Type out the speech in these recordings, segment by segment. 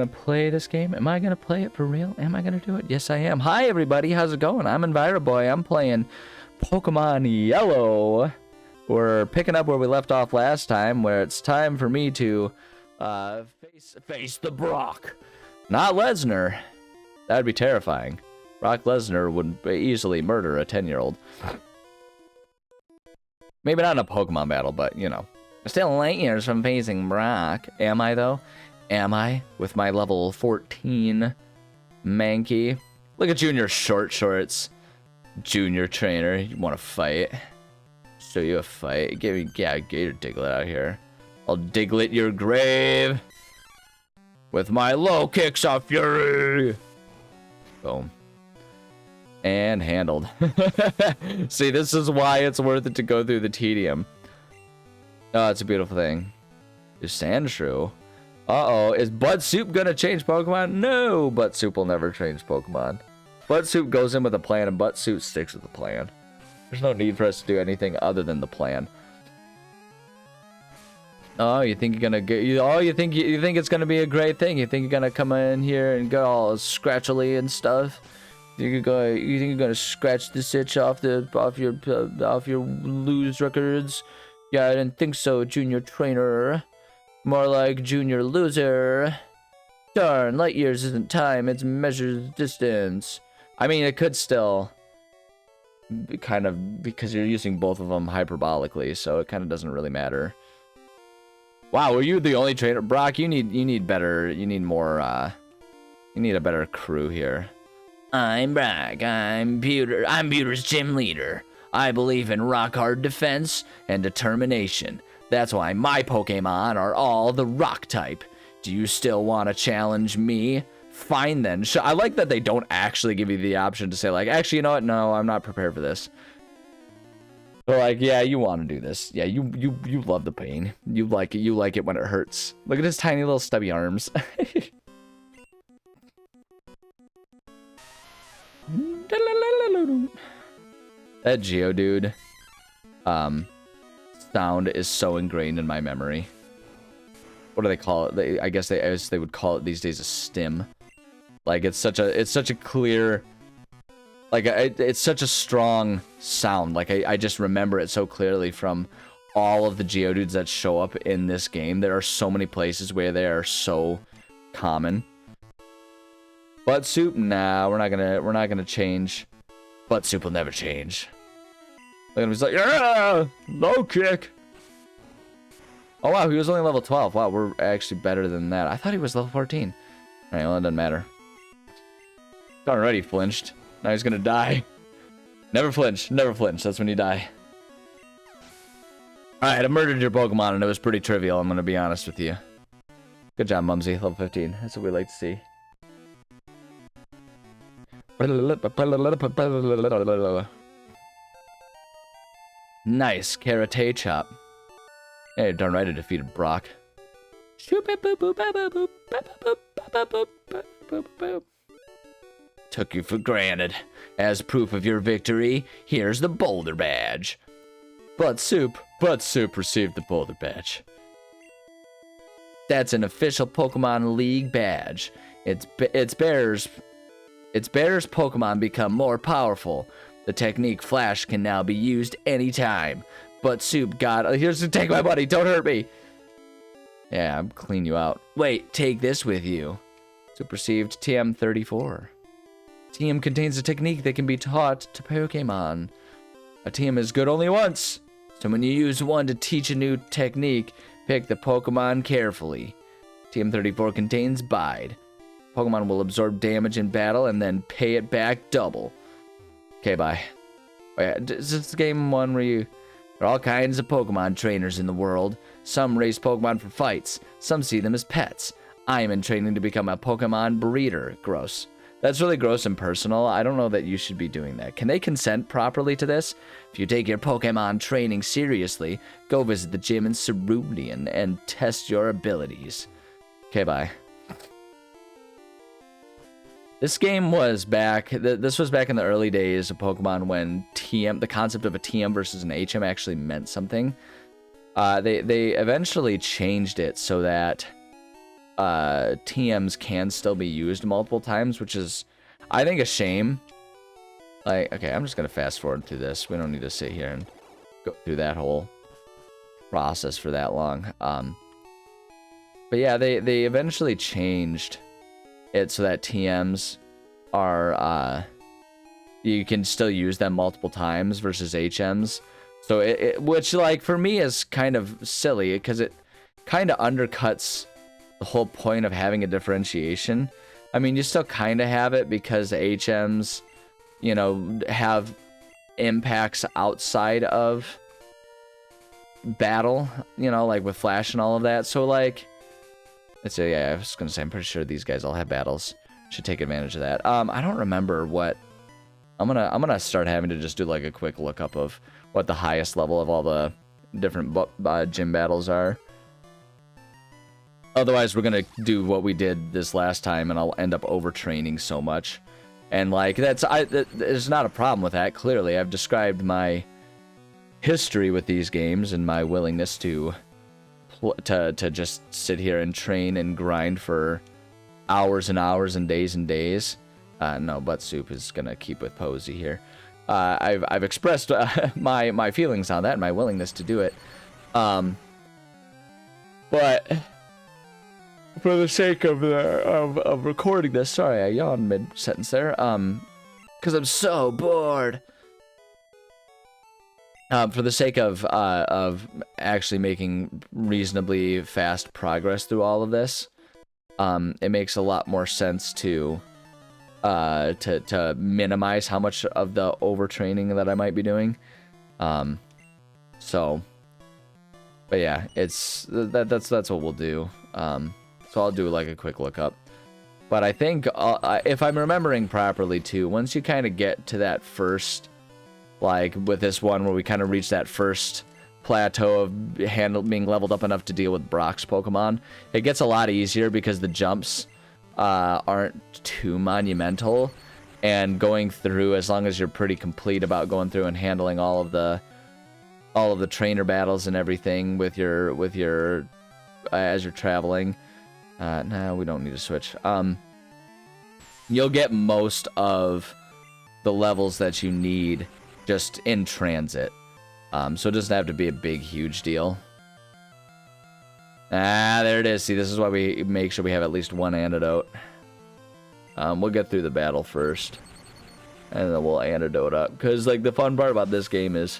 gonna play this game? Am I gonna play it for real? Am I gonna do it? Yes, I am. Hi, everybody. How's it going? I'm EnviroBoy. I'm playing Pokemon Yellow. We're picking up where we left off last time, where it's time for me to face the Brock. Not Lesnar. That would be terrifying. Brock Lesnar would easily murder a 10-year-old. Maybe not in a Pokemon battle, but, you know. Still light years from facing Brock. Am I, though? Am I? With my level 14 Mankey. Look at you in your short shorts. Junior trainer. You want to fight? Show you a fight. Get your Diglett out here. I'll Diglett your grave. With my low kicks of fury. Boom. And handled. See, this is why it's worth it to go through the tedium. Oh, it's a beautiful thing. Is Sandshrew. Uh-oh. Is Bud Soup gonna change Pokemon? No! Bud Soup will never change Pokemon. Bud Soup goes in with a plan, and Bud Soup sticks with the plan. There's no need for us to do anything other than the plan. Oh, you think you're gonna get... you think it's gonna be a great thing? You think you're gonna come in here and go all scratchily and stuff? You think you're gonna scratch this itch off your lose records? Yeah, I didn't think so, junior trainer. More like junior loser. Darn, light years isn't time, it's measured distance. I mean, it could still be kind of, because you're using both of them hyperbolically, so it kind of doesn't really matter. Wow, were you the only trainer? Brock, you need more, you need a better crew here. I'm Brock, I'm Pewter's gym leader. I believe in rock-hard defense and determination. That's why my Pokemon are all the rock type. Do you still want to challenge me? Fine then. I like that they don't actually give you the option to say, like, actually, you know what? No, I'm not prepared for this. They're like, yeah, you want to do this. Yeah, you love the pain. You like it when it hurts. Look at his tiny little stubby arms. That Geodude sound is so ingrained in my memory. What do they call it? I guess they would call it these days a stim. Like it's such a clear, like it's such a strong sound. Like I just remember it so clearly from all of the Geodudes that show up in this game. There are so many places where they are so common. Butt Soup? Nah, we're not gonna change. Butt Soup will never change. Look at him, he's like, yeah, low kick. Oh wow, he was only level 12. Wow, we're actually better than that. I thought he was level 14. Alright, well, it doesn't matter. He's already flinched. Now he's gonna die. Never flinch, never flinch. That's when you die. Alright, I murdered your Pokemon and it was pretty trivial, I'm gonna be honest with you. Good job, Mumsy. Level 15. That's what we like to see. Nice, Karate Chop. Yeah, you're darn right I defeated Brock. Took you for granted. As proof of your victory, here's the Boulder Badge. Butt Soup received the Boulder Badge. That's an official Pokemon League badge. Its bearer's Pokemon become more powerful. The technique Flash can now be used anytime. But Soup got... Here's to take my money. Don't hurt me. Yeah, I'll clean you out. Wait, take this with you. Soup received TM34. TM contains a technique that can be taught to Pokemon. A TM is good only once. So when you use one to teach a new technique, pick the Pokemon carefully. TM34 contains Bide. Pokemon will absorb damage in battle and then pay it back double. Okay, bye. Wait, is this game one where you... There are all kinds of Pokemon trainers in the world. Some raise Pokemon for fights. Some see them as pets. I am in training to become a Pokemon breeder. Gross. That's really gross and personal. I don't know that you should be doing that. Can they consent properly to this? If you take your Pokemon training seriously, go visit the gym in Cerulean and test your abilities. Okay, bye. This game was back, this was back in the early days of Pokemon when TM, the concept of a TM versus an HM actually meant something. They eventually changed it so that TMs can still be used multiple times, which is, I think, a shame. Like, okay, I'm just gonna fast forward through this. We don't need to sit here and go through that whole process for that long. But yeah, they eventually changed it so that TMs are, you can still use them multiple times versus HMs. So which, like, for me is kind of silly because it kind of undercuts the whole point of having a differentiation. I mean, you still kind of have it because the HMs, you know, have impacts outside of battle, you know, like with flash and all of that. So, like, let's say, yeah, I was gonna say, I'm pretty sure these guys all have battles. Should take advantage of that. I don't remember what. I'm gonna start having to just do like a quick lookup of what the highest level of all the different gym battles are. Otherwise, we're gonna do what we did this last time, and I'll end up overtraining so much. And like there's not a problem with that. Clearly, I've described my history with these games and my willingness to just sit here and train and grind for hours and hours and days. No, Butt Soup is gonna keep with Posey here. I've expressed my feelings on that and my willingness to do it. But for the sake of recording this, sorry, I yawned mid-sentence there. Because I'm so bored. For the sake of actually making reasonably fast progress through all of this, it makes a lot more sense to minimize how much of the overtraining that I might be doing. So, but yeah, that's what we'll do. So I'll do like a quick lookup. But I think if I'm remembering properly too, once you kind of get to that first, like with this one where we kind of reach that first plateau of being leveled up enough to deal with Brock's Pokemon, it gets a lot easier because the jumps aren't too monumental, and going through, as long as you're pretty complete about going through and handling all of the trainer battles and everything with your as you're traveling. No, we don't need to switch. You'll get most of the levels that you need just in transit. So it doesn't have to be a big, huge deal. There it is. See, this is why we make sure we have at least one antidote. We'll get through the battle first, and then we'll antidote up. Because, like, the fun part about this game is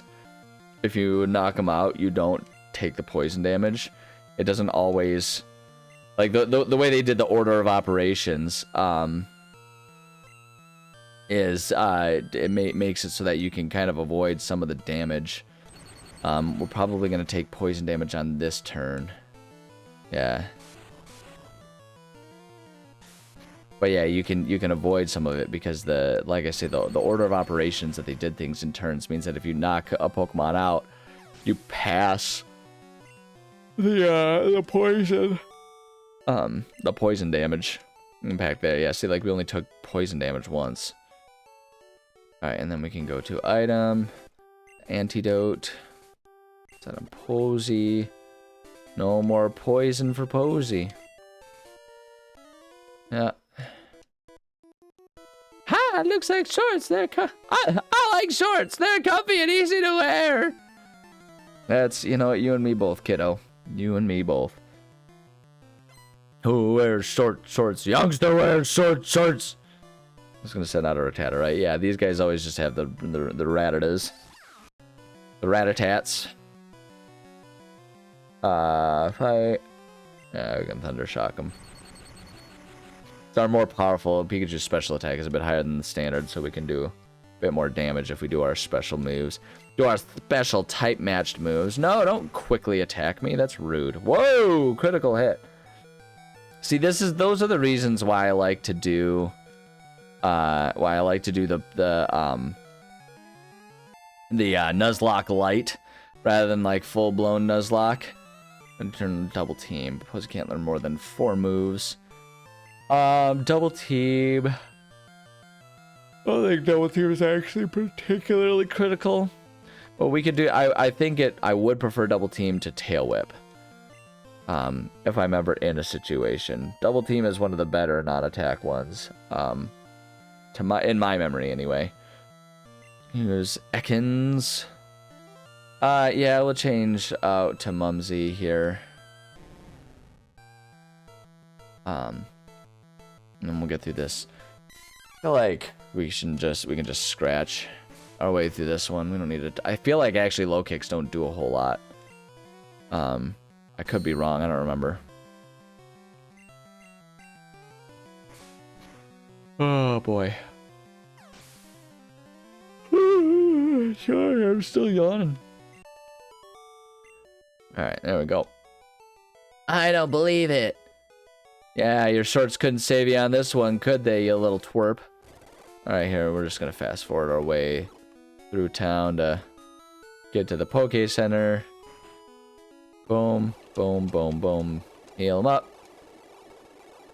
if you knock them out, you don't take the poison damage. It doesn't always... Like, the way they did the order of operations is it makes it so that you can kind of avoid some of the damage. We're probably going to take poison damage on this turn. Yeah. But yeah, you can avoid some of it because like I say, the order of operations that they did things in turns means that if you knock a Pokemon out, you pass the poison. The poison damage impact there. Yeah, see, like, we only took poison damage once. Alright, and then we can go to item, antidote, set on Posey. No more poison for Posey. Yeah. Ha! Looks like shorts. I like shorts. They're comfy and easy to wear. That's, you know what, you and me both, kiddo. You and me both. Who wears shorts? Youngster wears shorts. I was gonna send out a Rattata, right? Yeah, these guys always just have the Rattatas. The Rattatats. Fight. Yeah, we can Thunder Shock them. It's our more powerful. Pikachu's special attack is a bit higher than the standard, so we can do a bit more damage if we do our special moves. Do our special type matched moves. No, don't quickly attack me. That's rude. Whoa! Critical hit. See, those are the reasons why I like to do the Nuzlocke Light rather than like full-blown Nuzlocke. And turn double team. Suppose you can't learn more than 4 moves. Double team. I don't think double team is actually particularly critical. But we could do. I think I would prefer double team to tail whip. if I'm ever in a situation. Double team is one of the better non-attack ones. In my memory anyway. Here's Ekans. Yeah, we'll change out to Mumsy here. And then we'll get through this. I feel like we can just scratch our way through this one. We don't need it. I feel like actually low kicks don't do a whole lot. I could be wrong. I don't remember. Oh boy. Sorry, I'm still yawning. Alright, there we go. I don't believe it. Yeah, your shorts couldn't save you on this one, could they, you little twerp? Alright, here, we're just gonna fast forward our way through town to get to the Poke Center. Boom, boom, boom, boom. Heal him up.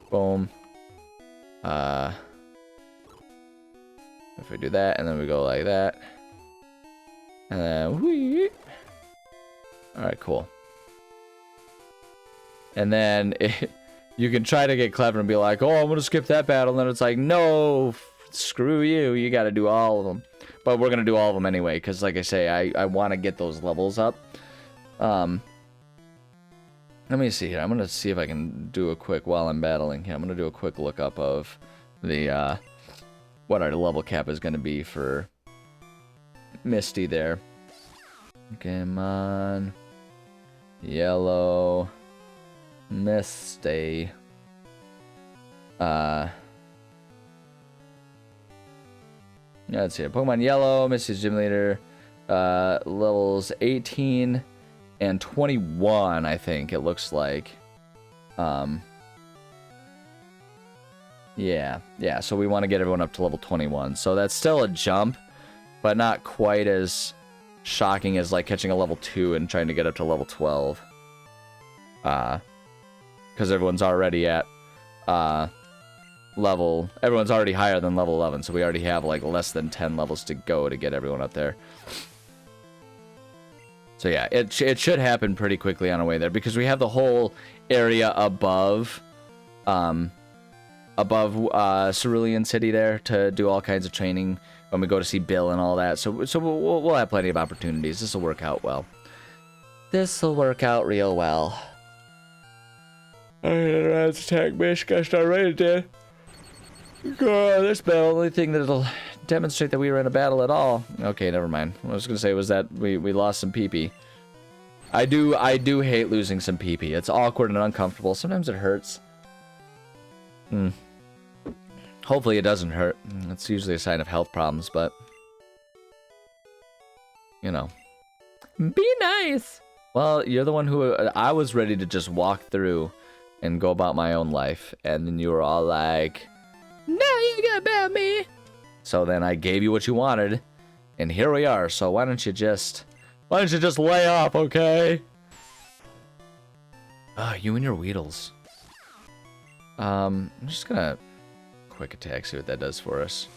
Boom. If we do that, and then we go like that. And then, whee. Alright, cool. And then, you can try to get clever and be like, oh, I'm going to skip that battle. And then it's like, no, screw you. You got to do all of them. But we're going to do all of them anyway, because like I say, I want to get those levels up. Let me see here. I'm going to see if I can do a quick, while I'm battling here, I'm going to do a quick lookup of the, what our level cap is going to be for Misty there. Come on. Yellow. Misty. Let's see. Pokemon Yellow, Misty's Gym Leader. Levels 18 and 21, I think it looks like. Yeah, so we want to get everyone up to level 21. So that's still a jump, but not quite as shocking as like catching a level 2 and trying to get up to level 12. Because everyone's already at everyone's already higher than level 11, so we already have like less than 10 levels to go to get everyone up there. So yeah, it should happen pretty quickly on our way there, because we have the whole area above Cerulean City there to do all kinds of training when we go to see Bill and all that. So we'll have plenty of opportunities. This will work out well. This will work out real well. Alright, attack Mish. Gotta start right at that. God, this battle, the only thing that'll demonstrate that we were in a battle at all. Okay, never mind. What I was gonna say was that we lost some PP. I do hate losing some PP. It's awkward and uncomfortable. Sometimes it hurts. Hopefully it doesn't hurt. It's usually a sign of health problems, but you know. Be nice! Well, you're the one who I was ready to just walk through and go about my own life, and then you were all like, no, you got about me. So then I gave you what you wanted, and here we are. So why don't you just lay off, okay? You and your Weedles. I'm just gonna quick attack, see what that does for us.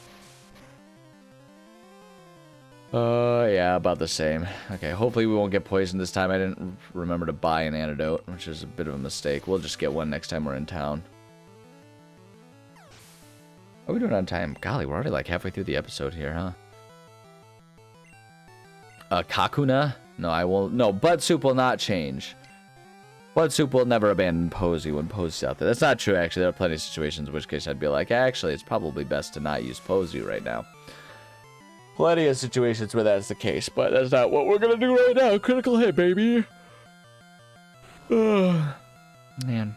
Yeah, about the same. Okay, hopefully we won't get poisoned this time. I didn't remember to buy an antidote, which is a bit of a mistake. We'll just get one next time we're in town. Are we doing on time? Golly, we're already like halfway through the episode here, huh? Kakuna? No, I will. No, Bud Soup will not change. Bud Soup will never abandon Posey when Posey's out there. That's not true, actually. There are plenty of situations in which case I'd be like, actually, it's probably best to not use Posey right now. Plenty of situations where that's the case, but that's not what we're gonna do right now. Critical hit, baby. Man.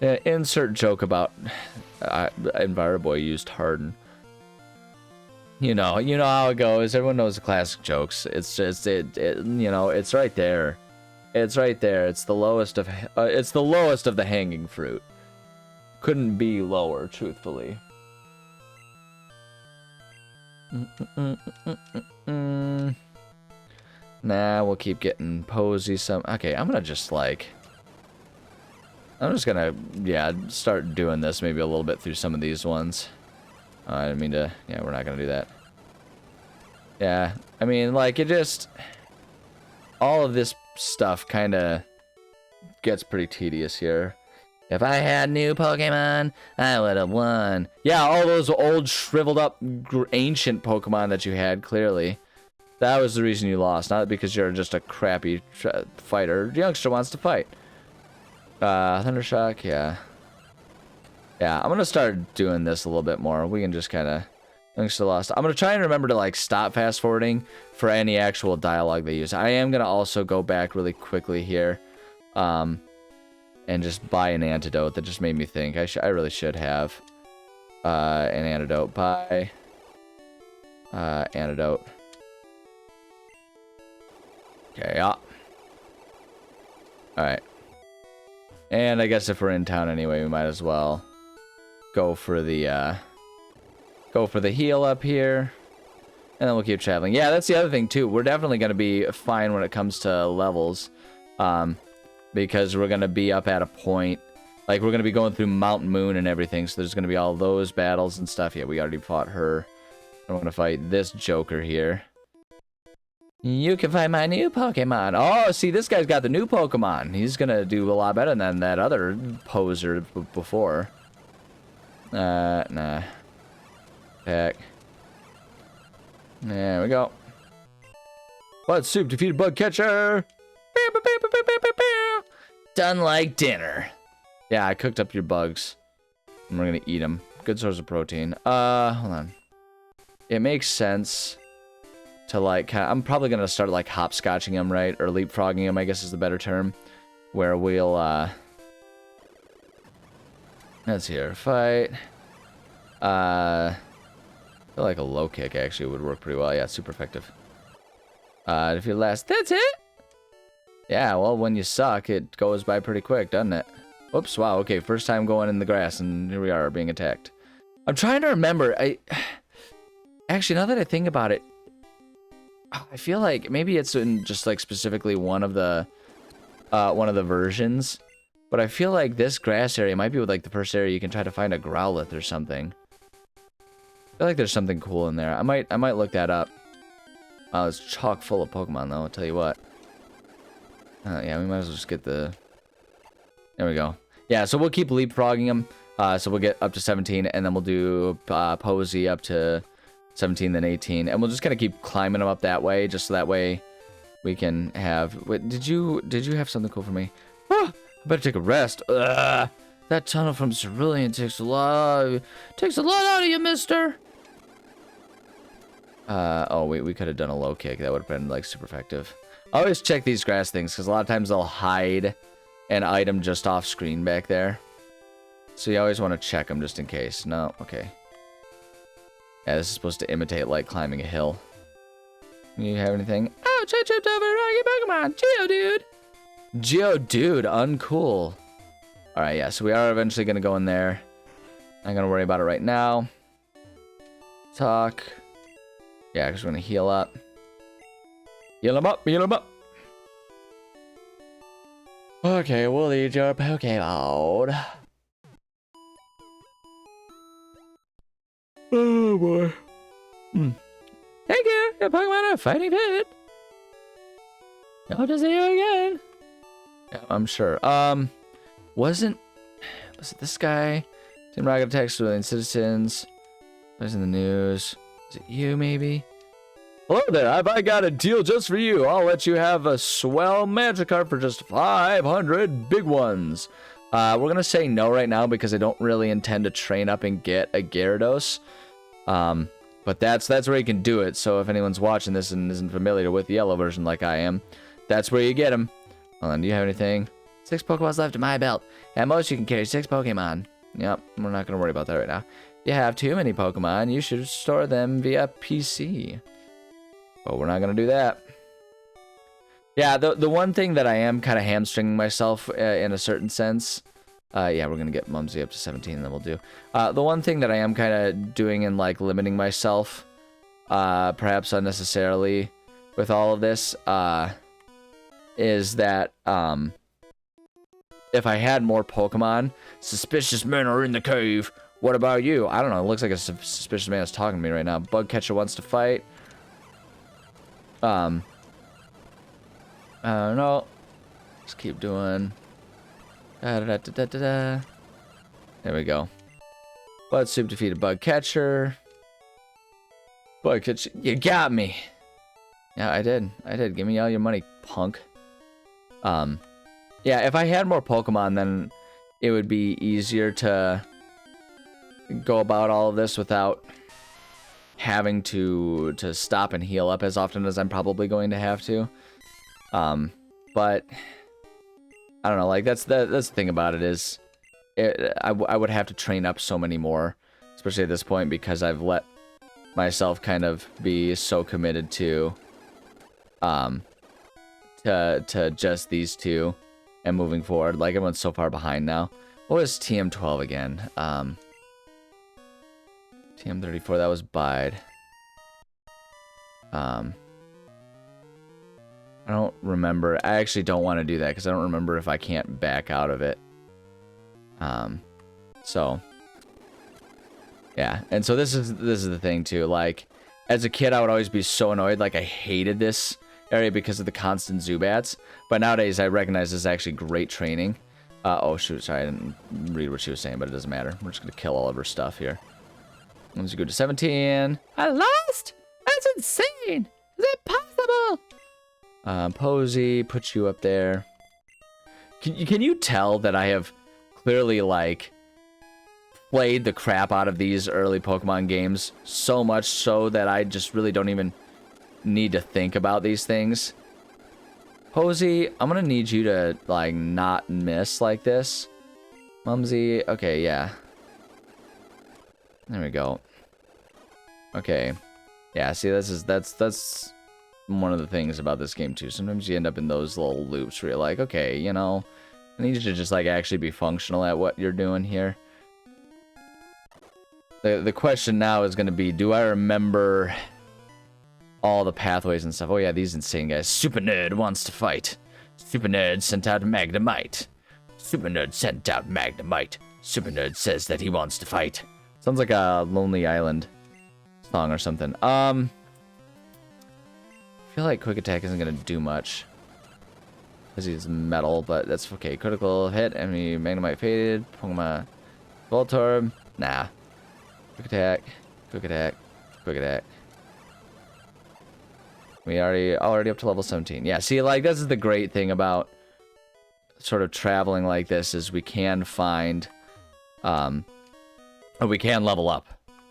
Yeah, insert joke about Enviroboy used Harden. You know how it goes. Everyone knows the classic jokes. It's just you know, it's right there. It's right there. It's the lowest of the hanging fruit. Couldn't be lower, truthfully. Nah, we'll keep getting Posey some. Okay, I'm just gonna, yeah, start doing this maybe a little bit through some of these ones. I didn't mean to, yeah, we're not gonna do that. Yeah, I mean, like, it just, all of this stuff kind of gets pretty tedious here. If I had new Pokemon, I would have won. Yeah, all those old, shriveled up, ancient Pokemon that you had, clearly. That was the reason you lost, not because you're just a crappy fighter. The youngster wants to fight. Thundershock, yeah. Yeah, I'm gonna start doing this a little bit more. We can just kind of... Youngster lost. I'm gonna try and remember to, like, stop fast forwarding for any actual dialogue they use. I am gonna also go back really quickly here. And just buy an antidote. That just made me think. I really should have an antidote. Buy antidote. Okay, yeah. Alright. And I guess if we're in town anyway, we might as well go for the heal up here. And then we'll keep traveling. Yeah, that's the other thing too. We're definitely gonna be fine when it comes to levels. Because we're going to be up at a point, like we're going to be going through Mount Moon and everything, so there's going to be all those battles and stuff. Yeah, we already fought her. I'm going to fight this Joker here. You can find my new Pokemon. Oh, see, this guy's got the new Pokemon. He's going to do a lot better than that other poser before. Nah. Heck. There we go. Bud Soup defeated Bug Catcher. Done like dinner. Yeah, I cooked up your bugs. And we're gonna eat them. Good source of protein. Hold on. It makes sense to, like, I'm probably gonna start, like, hopscotching them, right? Or leapfrogging them, I guess is the better term. Where we'll, let's hear. Fight. I feel like a low kick, actually, would work pretty well. Yeah, it's super effective. If you last... That's it! Yeah, well, when you suck, it goes by pretty quick, doesn't it? Whoops, wow, okay, first time going in the grass, and here we are, being attacked. I'm trying to remember, actually, now that I think about it, I feel like maybe it's in just, like, specifically one of the versions, but I feel like this grass area might be, like, the first area you can try to find a Growlithe or something. I feel like there's something cool in there. I might look that up. It's chock full of Pokemon, though, I'll tell you what. Yeah, we might as well just get the... There we go. Yeah, so we'll keep leapfrogging them. So we'll get up to 17, and then we'll do Posey up to 17, then 18. And we'll just kind of keep climbing them up that way, just so that way we can have... Wait, did you have something cool for me? Oh, I better take a rest. Ugh, that tunnel from Cerulean takes a lot out of you, mister. Oh, we could have done a low kick. That would have been, like, super effective. I always check these grass things, because a lot of times they'll hide an item just off screen back there. So you always want to check them just in case. No, okay. Yeah, this is supposed to imitate, like, climbing a hill. You have anything? Oh, tripped over Rocky Pokemon! Geodude! Geodude, uncool. Alright, yeah, so we are eventually going to go in there. I'm going to worry about it right now. Talk. Yeah, because we're going to heal up. Heal him up, heal him up. Okay, we'll eat your Pokemon. Oh boy. Thank you, your Pokemon are fighting fit. Hope to see you again. Yeah, I'm sure. Was it this guy? Team Rocket attacks civilian citizens. Was in the news. Is it you, maybe? Hello there, I got a deal just for you. I'll let you have a swell Magikarp for just 500 big ones. We're gonna say no right now because I don't really intend to train up and get a Gyarados. But that's where you can do it. So if anyone's watching this and isn't familiar with the yellow version like I am, that's where you get them. Hold on, do you have anything? 6 Pokeballs left in my belt. At most you can carry 6 Pokemon. Yep, we're not gonna worry about that right now. If you have too many Pokemon, you should store them via PC. But we're not gonna do that. Yeah, the one thing that I am kind of hamstringing myself in a certain sense. Yeah, we're gonna get Mumsy up to 17, and then we'll do. The one thing that I am kind of doing and like limiting myself, perhaps unnecessarily, with all of this, is that if I had more Pokemon, suspicious men are in the cave. What about you? I don't know. It looks like a suspicious man is talking to me right now. Bug Catcher wants to fight. I don't know. Just keep doing Da-da-da-da-da-da. There we go. Bud Soup defeated Bug Catcher. Bug Catcher, you got me. Yeah, I did. Give me all your money, punk. Yeah, if I had more Pokemon, then it would be easier to go about all of this without having to stop and heal up as often as I'm probably going to have to. But I don't know, like that's the thing about it is I would have to train up so many more, especially at this point, because I've let myself kind of be so committed to just these two and moving forward. Like, everyone's so far behind now. What was TM12 again? TM34, that was Bide. I don't remember. I actually don't want to do that because I don't remember if I can't back out of it. So yeah, and so this is the thing too. Like, as a kid, I would always be so annoyed. Like, I hated this area because of the constant Zubats. But nowadays, I recognize this is actually great training. Oh shoot, sorry, I didn't read what she was saying, but it doesn't matter. We're just gonna kill all of her stuff here. Let's go to 17. I lost. That's insane. Is that possible? Posey, put you up there. Can you tell that I have clearly, like, played the crap out of these early Pokemon games so much so that I just really don't even need to think about these things? Posey, I'm gonna need you to, like, not miss like this. Mumsy, okay, yeah. There we go. Okay. Yeah, see, that's one of the things about this game too. Sometimes you end up in those little loops where you're like, okay, you know, I need you to just, like, actually be functional at what you're doing here. The question now is going to be, do I remember all the pathways and stuff? Oh yeah, these insane guys. Super Nerd wants to fight. Super Nerd sent out Magnemite. Super Nerd sent out Magnemite. Super Nerd says that he wants to fight. Sounds like a Lonely Island song or something. I feel like Quick Attack isn't going to do much because he's metal, but that's okay. Critical hit, enemy Magnemite faded. Pokemon Voltorb. Nah. Quick Attack. Quick Attack. Quick Attack. We already up to level 17. Yeah, see, like, this is the great thing about sort of traveling like this is we can find, or we can level up,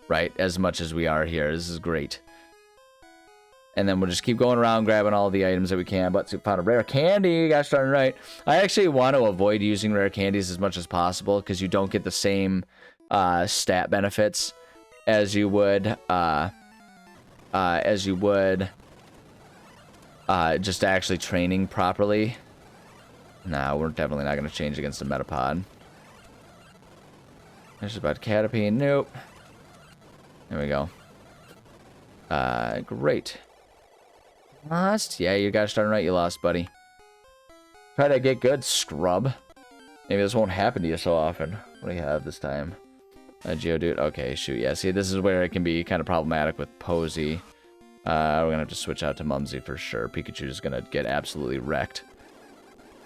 right? As much as we are here. This is great. And then we'll just keep going around grabbing all the items that we can. But we found a rare candy. Gosh darn right. I actually want to avoid using rare candies as much as possible because you don't get the same stat benefits as you would just actually training properly. Nah, we're definitely not going to change against a Metapod. There's about Caterpie. Nope. There we go. Great. Lost? Yeah, you gosh darn right you lost, buddy. Try to get good, scrub. Maybe this won't happen to you so often. What do you have this time? Geodude. Okay, shoot. Yeah, see, this is where it can be kind of problematic with Posey. We're going to have to switch out to Mumsy for sure. Pikachu is going to get absolutely wrecked.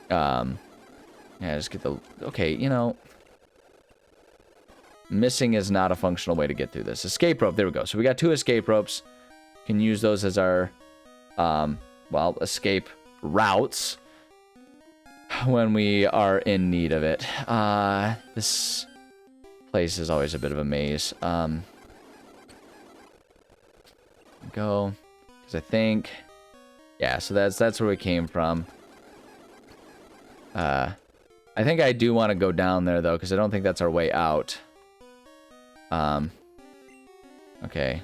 Yeah, just get the... Okay, you know... Missing is not a functional way to get through this. Escape rope. There we go. So we got 2 escape ropes. Can use those as our... well, escape routes when we are in need of it. This place is always a bit of a maze. Go, because I think, yeah, so that's where we came from. I think I do want to go down there though, because I don't think that's our way out. Okay.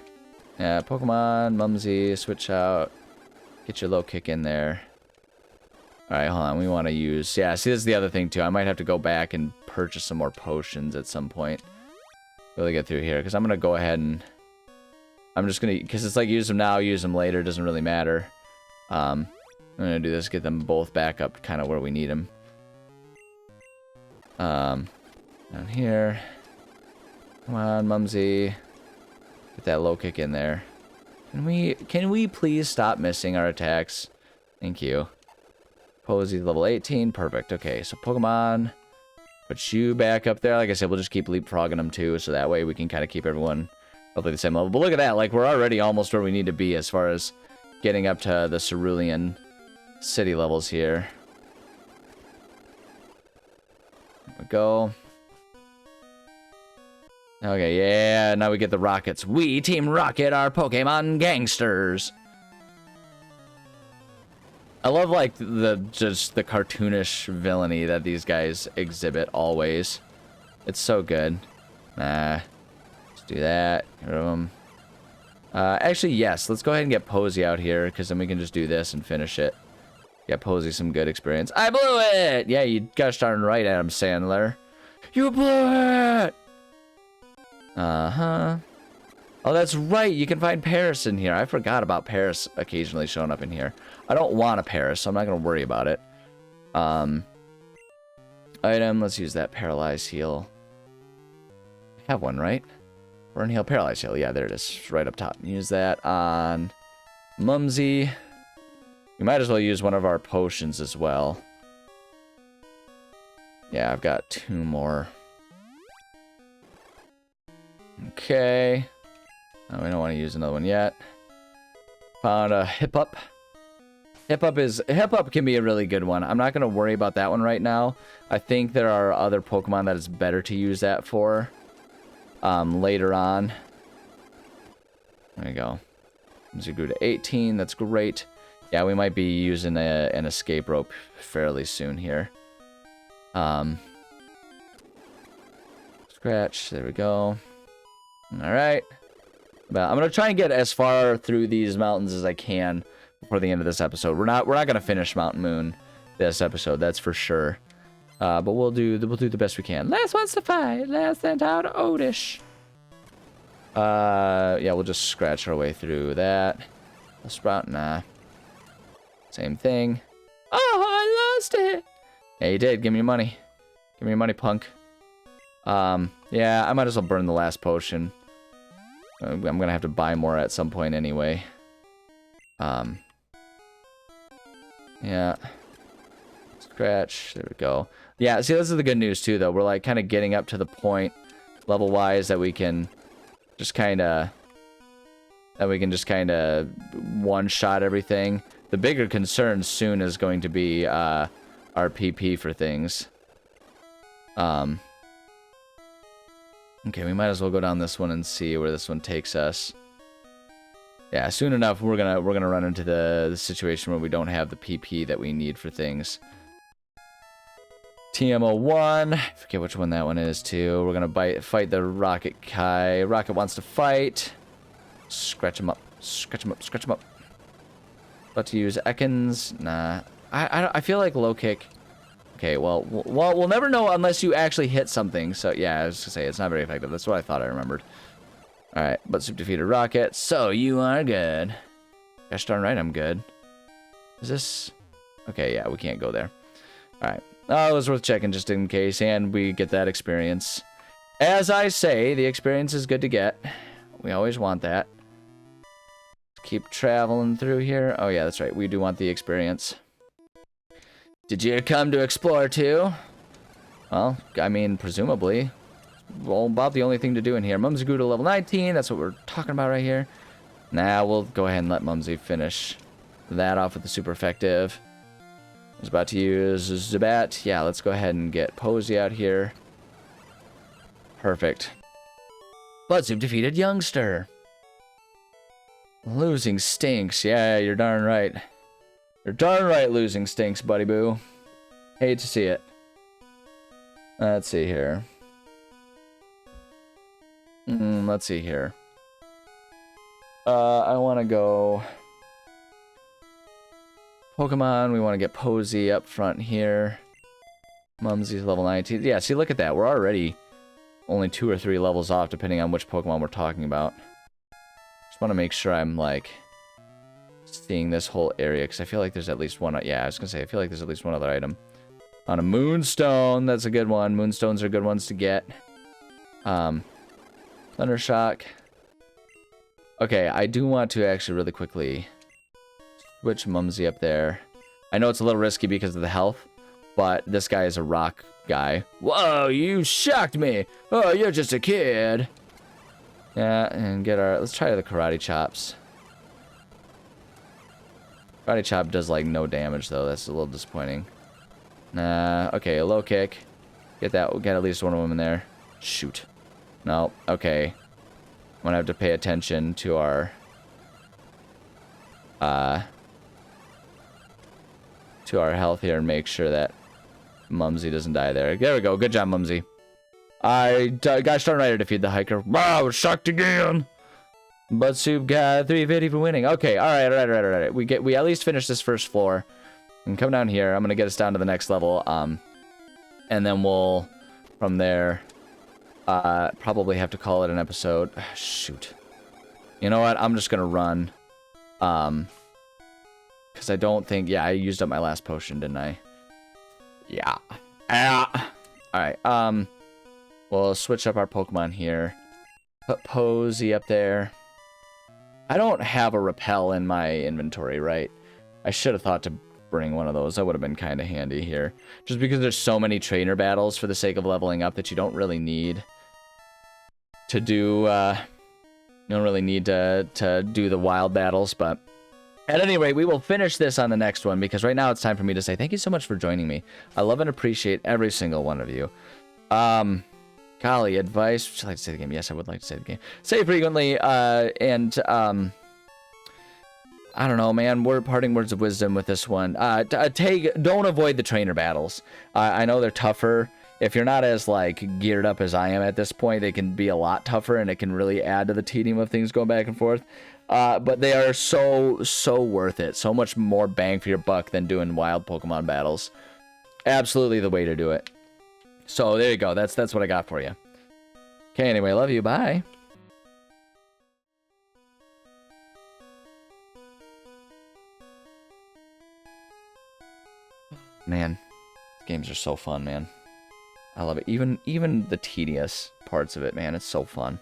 Yeah, Pokemon, Mumsy, switch out. Get your low kick in there. Alright, hold on. We want to use... Yeah, see, this is the other thing, too. I might have to go back and purchase some more potions at some point. Really get through here, because I'm going to go ahead and... I'm just going to... Because it's like, use them now, use them later. Doesn't really matter. I'm going to do this, get them both back up kind of where we need them. Down here. Come on, Mumsy. Get that low kick in there. Can we please stop missing our attacks? Thank you. Posey level 18. Perfect. Okay, so Pokemon. Put you back up there. Like I said, we'll just keep leapfrogging them too, so that way we can kind of keep everyone roughly the same level. But look at that, like we're already almost where we need to be as far as getting up to the cerulean city levels here. There we go. Okay, yeah, now we get the rockets. We, Team Rocket, are Pokemon gangsters. I love, like, just the cartoonish villainy that these guys exhibit always. It's so good. Nah. Let's do that. Get rid of them. Actually, yes. Let's go ahead and get Posey out here, because then we can just do this and finish it. Get Posey some good experience. I blew it! Yeah, you gosh darn right, Adam Sandler. You blew it! Uh-huh. Oh, that's right. You can find Paris in here. I forgot about Paris occasionally showing up in here. I don't want a Paris, so I'm not going to worry about it. Item. Let's use that Paralyze Heal. I have one, right? Burn Heal, Paralyze Heal. Yeah, there it is. Right up top. Use that on Mumsy. We might as well use one of our potions as well. Yeah, I've got 2 more. Okay. Oh, we don't want to use another one yet. Found a Hip-Up. Hip-Up can be a really good one. I'm not going to worry about that one right now. I think there are other Pokemon that it's better to use that for later on. There you go. So grew to 18. That's great. Yeah, we might be using an escape rope fairly soon here. Scratch. There we go. All right. But I'm gonna try and get as far through these mountains as I can before the end of this episode. We're not gonna finish Mountain Moon this episode, that's for sure. But we'll do the best we can. Last one's to fight. Last sent out Odish. Yeah, we'll just scratch our way through that. A Sprout, nah. Same thing. Oh, I lost it. Yeah, you did. Give me your money. Give me your money, punk. Yeah, I might as well burn the last potion. I'm gonna have to buy more at some point anyway. Yeah. Scratch. There we go. Yeah, see, this is the good news too, though. We're like kind of getting up to the point, level-wise, that we can just kind of one-shot everything. The bigger concern soon is going to be our PP for things. Okay, we might as well go down this one and see where this one takes us. Yeah, soon enough we're gonna run into the situation where we don't have the PP that we need for things. TMO1, forget which one that one is too. We're gonna fight the Rocket Kai. Rocket wants to fight. Scratch him up. Scratch him up. Scratch him up. About to use Ekans. Nah, I feel like low kick. Okay, well, we'll never know unless you actually hit something. So, yeah, I was gonna say, it's not very effective. That's what I thought I remembered. Alright, but Soup defeated Rocket. So, you are good. Gosh darn right, I'm good. Is this... Okay, yeah, we can't go there. Alright. Oh, it was worth checking just in case, and we get that experience. As I say, the experience is good to get. We always want that. Keep traveling through here. Oh, yeah, that's right. We do want the experience. Did you come to explore too? Well, I mean, presumably. Well, about the only thing to do in here. Mumsy grew to level 19. That's what we're talking about right here. Nah, we'll go ahead and let Mumsy finish that off with the super effective. I was about to use Zubat. Yeah, let's go ahead and get Posey out here. Perfect. Buzzoob defeated Youngster. Losing stinks. Yeah, you're darn right. You're darn right losing stinks, buddy boo. Hate to see it. Let's see here. Let's see here. I want to go... Pokemon, we want to get Posey up front here. Mumsy's level 19. Yeah, see, look at that. We're already only 2 or 3 levels off, depending on which Pokemon we're talking about. Just want to make sure I'm, like... seeing this whole area, because I feel like there's at least one. Yeah, I was gonna say, I feel like there's at least one other item. On a Moonstone, that's a good one. Moonstones are good ones to get. Thundershock. Okay, I do want to actually really quickly switch Mumsy up there. I know it's a little risky because of the health, but this guy is a rock guy. Whoa, you shocked me. Oh, you're just a kid. Yeah, and get our... Let's try the karate chops. Karate chop does, like, no damage, though. That's a little disappointing. Nah, okay, a low kick. Get at least one of them in there. Shoot. No, okay. I'm gonna have to pay attention to our... to our health here and make sure that Mumsy doesn't die there. There we go. Good job, Mumsy. I got Storm Rider to feed the hiker. Wow, we're shocked again. Butt Soup got 350 for winning. Okay, all right. We at least finished this first floor. And come down here. I'm gonna get us down to the next level. And then we'll, from there, probably have to call it an episode. Shoot. You know what? I'm just gonna run. Because I don't think... Yeah, I used up my last potion, didn't I? Yeah. Alright, we'll switch up our Pokemon here. Put Posey up there. I don't have a Repel in my inventory, right? I should have thought to bring one of those. That would have been kind of handy here. Just because there's so many trainer battles for the sake of leveling up that you don't really need to do... you don't really need to do the wild battles, but... At any rate, we will finish this on the next one, because right now it's time for me to say thank you so much for joining me. I love and appreciate every single one of you. Golly, advice. Would you like to say the game? Yes, I would like to say the game. Say frequently, I don't know, man. Parting words of wisdom with this one. Don't avoid the trainer battles. I know they're tougher. If you're not as, like, geared up as I am at this point, they can be a lot tougher, and it can really add to the tedium of things going back and forth. But they are so worth it. So much more bang for your buck than doing wild Pokemon battles. Absolutely the way to do it. So there you go. That's what I got for you. Okay, anyway, love you. Bye. Man, games are so fun, man. I love it. Even the tedious parts of it, man. It's so fun.